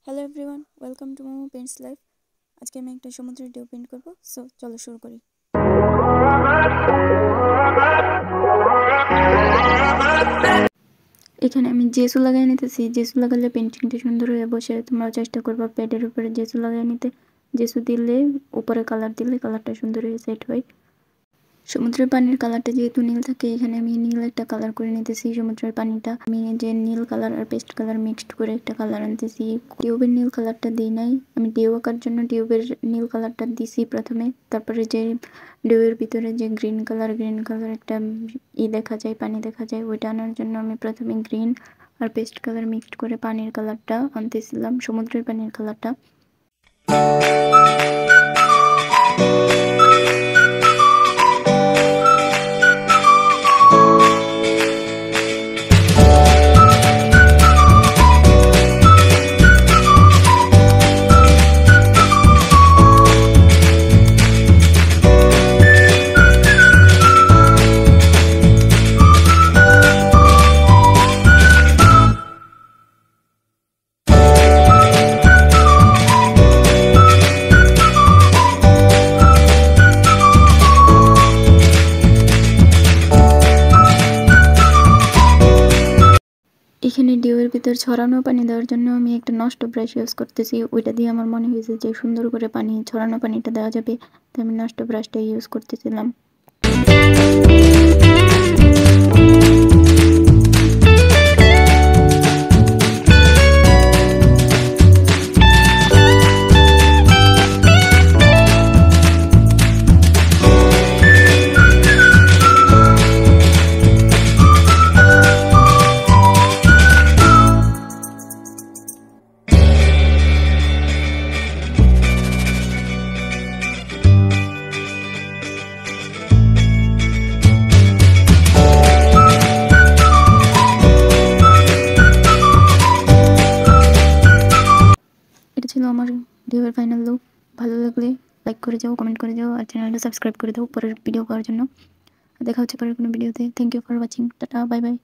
Hello everyone, welcome to momo paints life. আজকে আমি একটা সমুদ্রের ঢেউ পেন্ট করবো। সো চলো শুরু করি। এখানে আমি জেসু লাগাই নিতেছি। জেসু লাগালে পেন্টিংটা সুন্দর হয়ে বসে। তোমরাও চেষ্টা করবা প্যাডের উপরে জেসু লাগাই নিতে। জেসু দিলে উপরে কালার দিলে কালারটা সুন্দর হয়ে সেট হয়। সমুদ্রের পানির কালারটা যেহেতু নীল থাকে, এখানে আমি নীল একটা কালার করে নিতেছি। সমুদ্রের পানিটা আমি যে নীল কালার আর পেস্ট কালার মিক্সড করে একটা কালার আনতেছি। টিউবের নীল কালারটা দিই নাই, আমি টিউব আঁকার জন্য টিউবের নীল কালারটা দিছি প্রথমে। তারপরে যে ঢেউয়ের ভিতরে যে গ্রিন কালার একটা দেখা যায়, পানি দেখা যায়, ওইটা আনার জন্য আমি প্রথমে গ্রিন আর পেস্ট কালার মিক্সড করে পানির কালারটা আনতেছিলাম, সমুদ্রের পানির কালারটা। এখানে ঢেউয়ের ভিতর ছড়ানো পানি দেওয়ার জন্য আমি একটা নষ্ট ব্রাশ ইউজ করতেছি। ওইটা দিয়ে আমার মনে হয়েছে যে সুন্দর করে পানি ছড়ানো পানিটা দেওয়া যাবে, তাই আমি নষ্ট ব্রাশটা ইউজ করতেছিলাম। এটা ছিল আমার ঢেউয়ের ফাইনাল লুক। ভালো লাগলে লাইক করে যাও, কমেন্ট করে যাও, আর চ্যানেলটা সাবস্ক্রাইব করে দাও পরের ভিডিও পাওয়ার জন্য। দেখা হচ্ছে পরের কোনো ভিডিওতে। Thank you for watching. Tata, bye by.